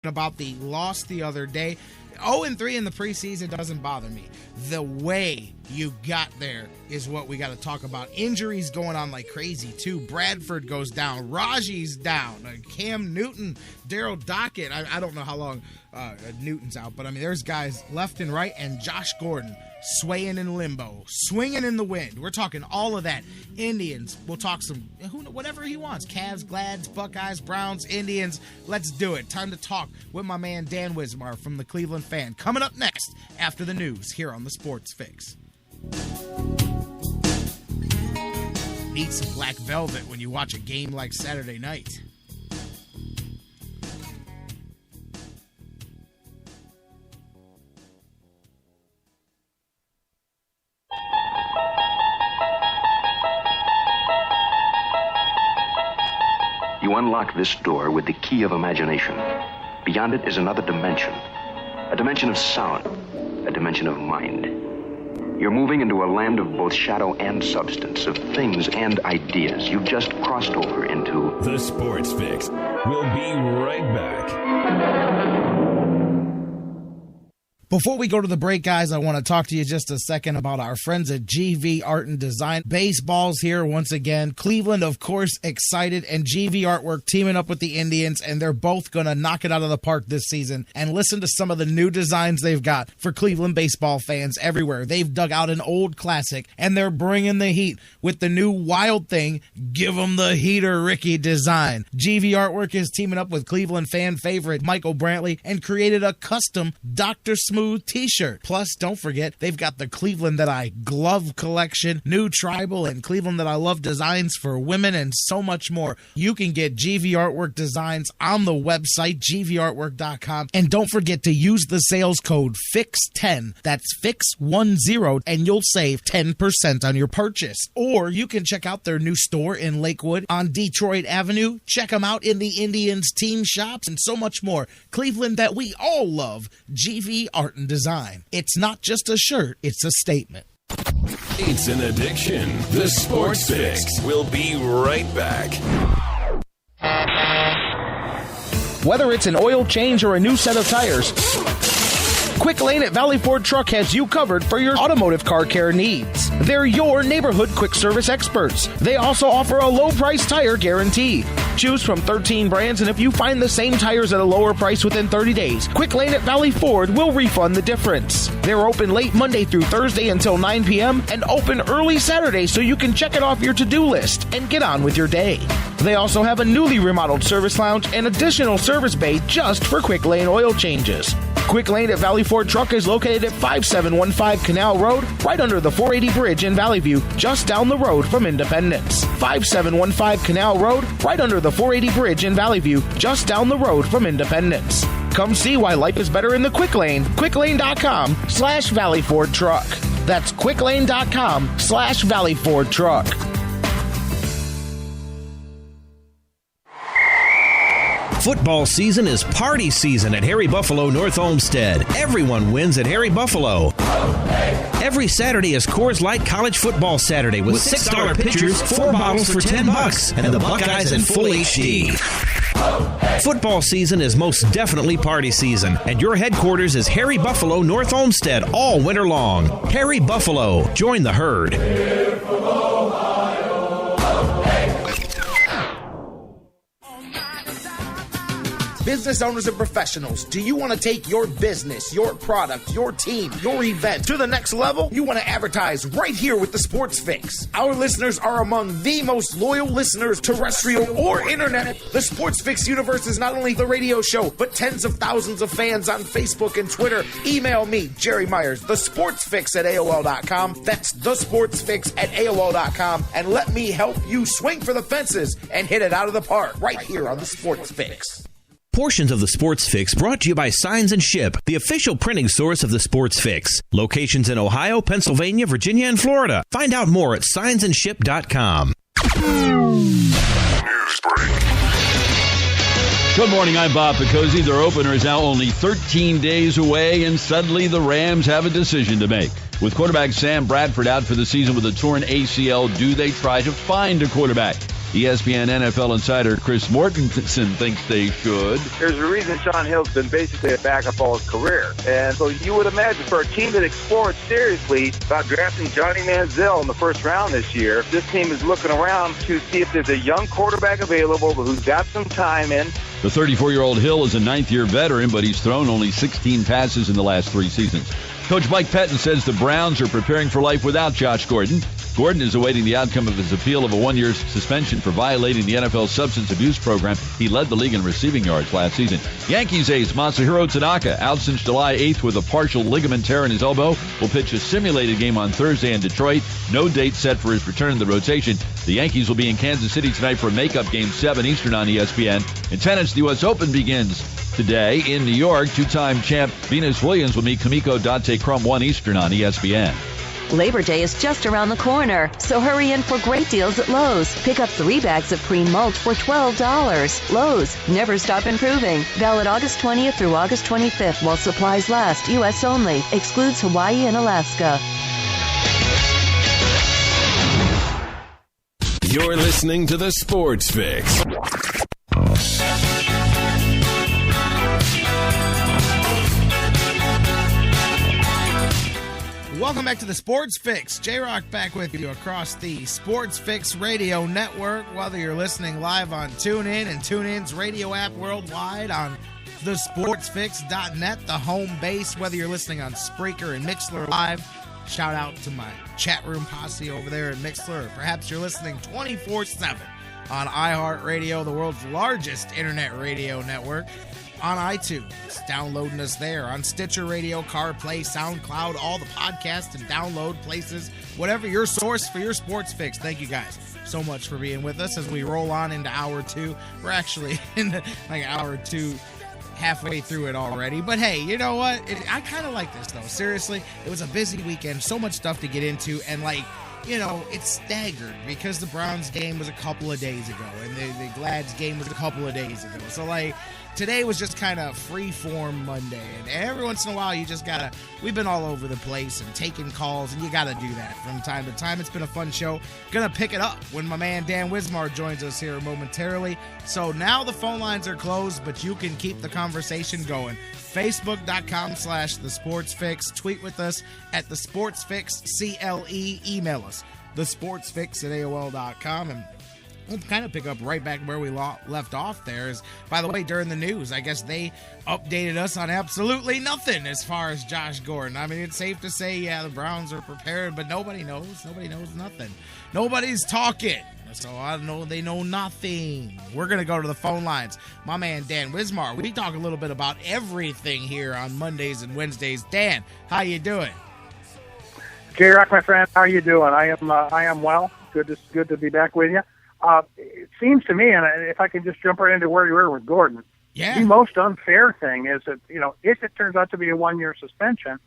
about the loss the other day. 0-3 in the preseason doesn't bother me. The way you got there is what we got to talk about. Injuries going on like crazy, too. Bradford goes down. Raji's down. Cam Newton, Daryl Dockett. I don't know how long Newton's out, but I mean, there's guys left and right, and Josh Gordon swaying in limbo, swinging in the wind. We're talking all of that. Indians, we'll talk some, whatever he wants. Cavs, Glads, Buckeyes, Browns, Indians. Let's do it. Time to talk with my man Dan Wismar from the Cleveland Fan. Coming up next after the news here on the Sports Fix. Need some black velvet when you watch a game like Saturday night. You unlock this door with the key of imagination. Beyond it is another dimension. A dimension of sound. A dimension of mind. You're moving into a land of both shadow and substance, of things and ideas. You've just crossed over into The Sports Fix. We'll be right back. Before we go to the break, guys, I want to talk to you just a second about our friends at GV Art and Design. Baseball's here once again. Cleveland, of course, excited, and GV Artwork teaming up with the Indians, and they're both going to knock it out of the park this season. And listen to some of the new designs they've got for Cleveland baseball fans everywhere. They've dug out an old classic, and they're bringing the heat with the new Wild Thing, Give 'em the Heater Ricky design. GV Artwork is teaming up with Cleveland fan favorite Michael Brantley and created a custom Dr. Smooth t-shirt. Plus, don't forget, they've got the Cleveland That I glove collection, new tribal and Cleveland That I love designs for women, and so much more. You can get GV Artwork designs on the website, gvartwork.com. And don't forget to use the sales code FIX10. That's FIX10, and you'll save 10% on your purchase. Or you can check out their new store in Lakewood on Detroit Avenue. Check them out in the Indians team shops and so much more. Cleveland That we all love, GV Art and Design. It's not just a shirt, it's a statement. It's an addiction. The Sports Fix. We'll be right back. Whether it's an oil change or a new set of tires, Quick Lane at Valley Ford Truck has you covered for your automotive car care needs. They're your neighborhood quick service experts. They also offer a low price tire guarantee. Choose from 13 brands, and if you find the same tires at a lower price within 30 days, Quick Lane at Valley Ford will refund the difference. They're open late Monday through Thursday until 9 p.m. and open early Saturday so you can check it off your to-do list and get on with your day. They also have a newly remodeled service lounge and additional service bay just for Quick Lane oil changes. Quick Lane at Valley Ford Truck is located at 5715 Canal Road, right under the 480 Bridge in Valley View, just down the road from Independence. 5715 Canal Road, right under the 480 Bridge in Valley View, just down the road from Independence. Come see why life is better in the Quick Lane. QuickLane.com/Valley Ford Truck. That's QuickLane.com/Valley Ford Truck. Football season is party season at Harry Buffalo North Olmsted. Everyone wins at Harry Buffalo. Every Saturday is Coors Light College Football Saturday with $6 pitchers, 4 bottles for $10, and the Buckeyes in full HD. Football season is most definitely party season, and your headquarters is Harry Buffalo North Olmsted all winter long. Harry Buffalo. Join the herd. Business owners and professionals, do you want to take your business, your product, your team, your event to the next level? You want to advertise right here with the Sports Fix. Our listeners are among the most loyal listeners, terrestrial or internet. The Sports Fix universe is not only the radio show, but tens of thousands of fans on Facebook and Twitter. Email me, Jerry Myers, thesportsfix@AOL.com. That's thesportsfix@AOL.com. And let me help you swing for the fences and hit it out of the park right here on the Sports Fix. Portions of the Sports Fix brought to you by Signs and Ship, the official printing source of the Sports Fix. Locations in Ohio, Pennsylvania, Virginia, and Florida. Find out more at signsandship.com. News break. Good morning, I'm Bob Picozzi. Their opener is now only 13 days away, and suddenly the Rams have a decision to make. With quarterback Sam Bradford out for the season with a torn ACL, do they try to find a quarterback? ESPN NFL insider Chris Mortensen thinks they should. There's a reason Sean Hill's been basically a backup all his career. And so you would imagine for a team that explored seriously about drafting Johnny Manziel in the first round this year, this team is looking around to see if there's a young quarterback available who's got some time in. The 34-year-old Hill is a ninth-year veteran, but he's thrown only 16 passes in the last 3 seasons. Coach Mike Pettin says the Browns are preparing for life without Josh Gordon. Gordon is awaiting the outcome of his appeal of a 1-year suspension for violating the NFL's substance abuse program. He led the league in receiving yards last season. Yankees ace Masahiro Tanaka, out since July 8th with a partial ligament tear in his elbow, will pitch a simulated game on Thursday in Detroit. No date set for his return to the rotation. The Yankees will be in Kansas City tonight for a makeup game 7 Eastern on ESPN. In tennis, the U.S. Open begins today in New York. Two-time champ Venus Williams will meet Kamiko Date-Crum 1 Eastern on ESPN. Labor Day is just around the corner, so hurry in for great deals at Lowe's. Pick up 3 bags of green mulch for $12. Lowe's, never stop improving. Valid August 20th through August 25th while supplies last. U.S. only. Excludes Hawaii and Alaska. You're listening to the Sports Fix. Welcome back to the Sports Fix. J-Rock back with you across the Sports Fix Radio Network. Whether you're listening live on TuneIn and TuneIn's radio app worldwide on thesportsfix.net, the home base. Whether you're listening on Spreaker and Mixlr Live, shout out to my chat room posse over there at Mixlr. Or perhaps you're listening 24/7 on iHeartRadio, the world's largest internet radio network. On iTunes, downloading us there, on Stitcher Radio, CarPlay, SoundCloud, all the podcast and download places, whatever your source for your sports fix. Thank you guys so much for being with us as we roll on into hour 2. We're actually in like hour 2, halfway through it already. But hey, you know what? I kind of like this though. Seriously, it was a busy weekend, so much stuff to get into, and like, you know, it's staggered because the Browns game was a couple of days ago and the Glads game was a couple of days ago. So like, today was just kind of free-form Monday, and every once in a while you just gotta, we've been all over the place and taking calls, and you gotta do that from time to time. It's been a fun show. Gonna pick it up when my man Dan Wismar joins us here momentarily. So now the phone lines are closed, but you can keep the conversation going. Facebook.com/The Sports Fix. Tweet with us at The Sports Fix CLE. Email us, thesportsfix@AOL.com. And we'll kind of pick up right back where we left off there. Is, by the way, during the news, I guess they updated us on absolutely nothing as far as Josh Gordon. I mean, it's safe to say, yeah, the Browns are prepared, but nobody knows. Nobody knows nothing. Nobody's talking. So I don't know, they know nothing. We're going to go to the phone lines. My man, Dan Wismar, we talk a little bit about everything here on Mondays and Wednesdays. Dan, how you doing? J-Rock, my friend, how are you doing? I am well. Good to be back with you. It seems to me, and if I can just jump right into where you were with Gordon, the most unfair thing is that, you know, if it turns out to be a 1-year suspension,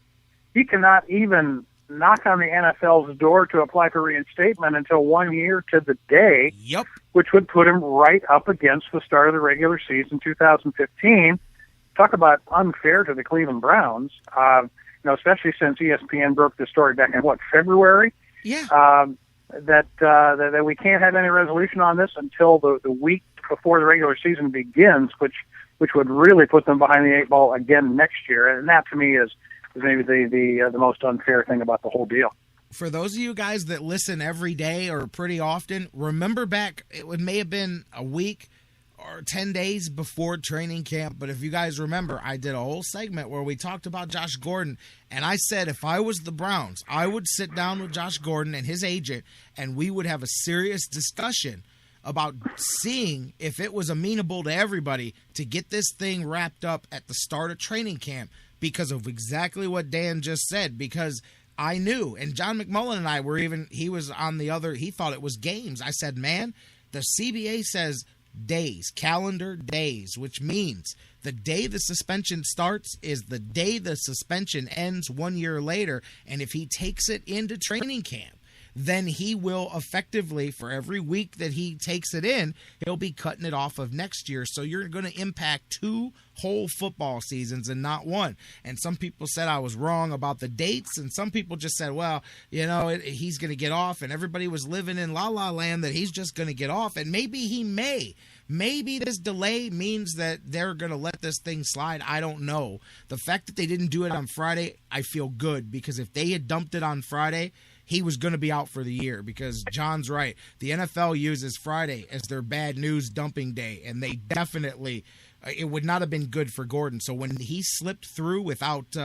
he cannot even knock on the NFL's door to apply for reinstatement until 1 year to the day, which would put him right up against the start of the regular season 2015. Talk about unfair to the Cleveland Browns, you know, especially since ESPN broke the story back in, February? That we can't have any resolution on this until the week before the regular season begins, which would really put them behind the 8 ball again next year. And that, to me, is maybe the most unfair thing about the whole deal. For those of you guys that listen every day or pretty often, remember back, it may have been a week or 10 days before training camp, but if you guys remember, I did a whole segment where we talked about Josh Gordon, and I said if I was the Browns, I would sit down with Josh Gordon and his agent, and we would have a serious discussion about seeing if it was amenable to everybody to get this thing wrapped up at the start of training camp, because of exactly what Dan just said, because I knew, and John McMullen and I were even, he was on the other, he thought it was games. I said, man, the CBA says days, calendar days, which means the day the suspension starts is the day the suspension ends 1 year later. And if he takes it into training camp, then he will effectively, for every week that he takes it in, he'll be cutting it off of next year. So you're going to impact 2 whole football seasons and not 1. And some people said I was wrong about the dates, and some people just said, well, he's going to get off, and everybody was living in la-la land that he's just going to get off, and maybe he may. Maybe this delay means that they're going to let this thing slide. I don't know. The fact that they didn't do it on Friday, I feel good, because if they had dumped it on Friday, he was going to be out for the year, because John's right. The NFL uses Friday as their bad news dumping day, and they definitely it would not have been good for Gordon. So when he slipped through without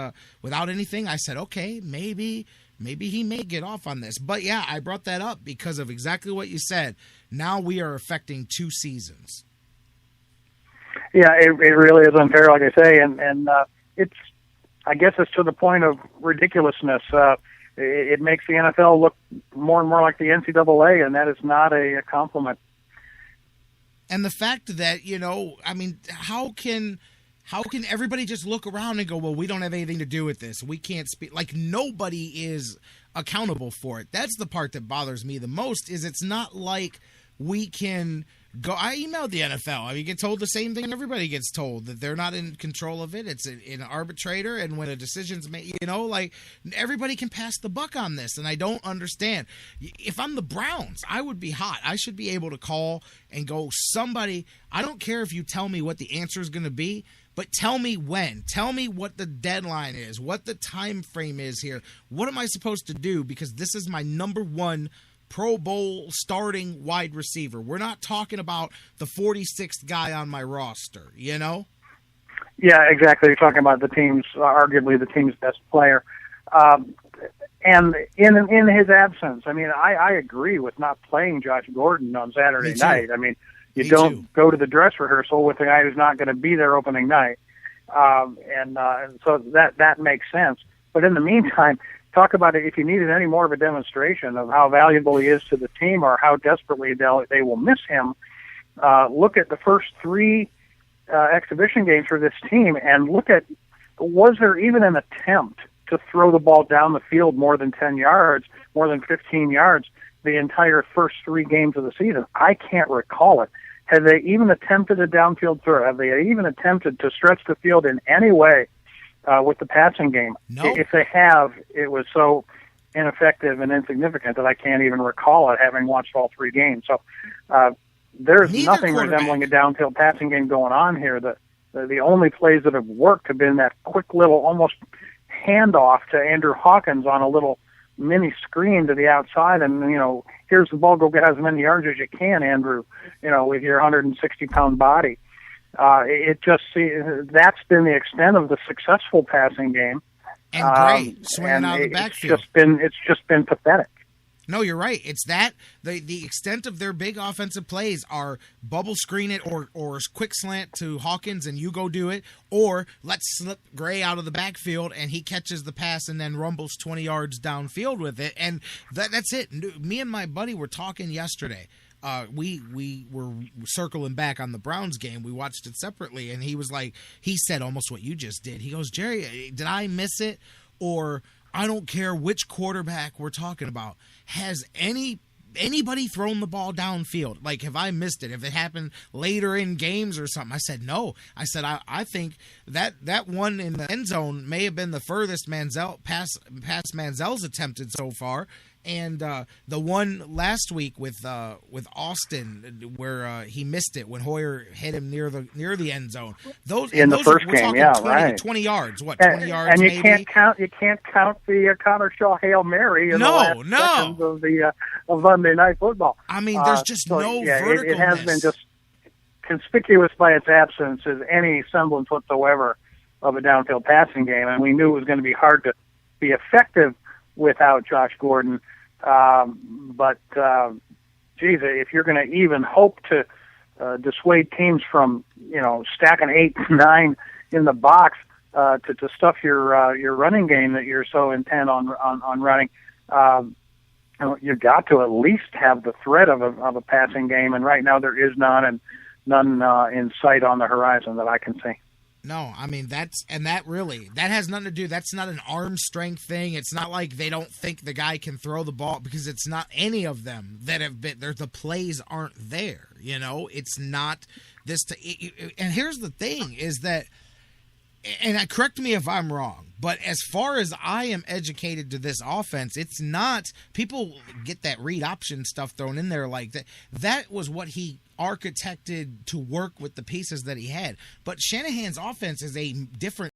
anything, I said, okay, maybe he may get off on this. But yeah, I brought that up because of exactly what you said. Now we are affecting 2 seasons. Yeah, it really is unfair, like I say, and I guess it's to the point of ridiculousness. It makes the NFL look more and more like the NCAA, and that is not a compliment. And the fact that, how can everybody just look around and go, well, we don't have anything to do with this. We can't speak. Like, nobody is accountable for it. That's the part that bothers me the most, is it's not like we can go. I emailed the NFL. You get told the same thing everybody gets told, that they're not in control of it. It's an arbitrator, and when a decision's made, everybody can pass the buck on this, and I don't understand. If I'm the Browns, I would be hot. I should be able to call and go, somebody, I don't care if you tell me what the answer is going to be, but tell me when. Tell me what the deadline is, what the time frame is here. What am I supposed to do? Because this is my number 1 Pro Bowl starting wide receiver. We're not talking about the 46th guy on my roster, Yeah, exactly. You're talking about arguably the team's best player. And in his absence, I agree with not playing Josh Gordon on Saturday night. You don't go to the dress rehearsal with a guy who's not going to be there opening night. And so that makes sense. But in the meantime, talk about it. If you needed any more of a demonstration of how valuable he is to the team, or how desperately they will miss him, look at the first 3 exhibition games for this team, and look at, was there even an attempt to throw the ball down the field more than 10 yards, more than 15 yards, the entire first 3 games of the season? I can't recall it. Have they even attempted a downfield throw? Have they even attempted to stretch the field in any way with the passing game? No. If they have, it was so ineffective and insignificant that I can't even recall it, having watched all 3 games. So there's nothing resembling a downfield passing game going on here. The only plays that have worked have been that quick little almost handoff to Andrew Hawkins on a little mini screen to the outside, and here's the ball, go get as many yards as you can, Andrew, with your 160-pound body. That's been the extent of the successful passing game. And great, swinging out of the backfield. It's just been pathetic. No, you're right. It's that the extent of their big offensive plays are bubble screen it or quick slant to Hawkins and you go do it, or let's slip Gray out of the backfield and he catches the pass and then rumbles 20 yards downfield with it. And that's it. Me and my buddy were talking yesterday. We were circling back on the Browns game. We watched it separately, and he said almost what you just did. He goes, Jerry, did I miss it? Or I don't care which quarterback we're talking about. Has anybody thrown the ball downfield? Like, have I missed it? If it happened later in games or something? I said, no. I said, I think that one in the end zone may have been the furthest past Manziel's attempted so far. And the one last week with Austin where he missed it when Hoyer hit him near the end zone. Those in the first game, 20 yards. What, 20 yards? And you maybe? can't count the Connor Shaw Hail Mary in the last seconds of Monday Night Football. I mean, there's just no verticalness. It has been just conspicuous by its absence as any semblance whatsoever of a downfield passing game, and we knew it was going to be hard to be effective without Josh Gordon. But geez, if you're going to even hope to dissuade teams from stacking 8, 9 in the box to stuff your running game that you're so intent on running, you've got to at least have the threat of a passing game. And right now there is none in sight on the horizon that I can see. No, I mean, that has nothing to do. That's not an arm strength thing. It's not like they don't think the guy can throw the ball, because it's not any of them that have been there. The plays aren't there. It's not this. And here's the thing is that, and correct me if I'm wrong, but as far as I am educated to this offense, it's not, people get that read option stuff thrown in there like that. That was what he architected to work with the pieces that he had. But Shanahan's offense is a different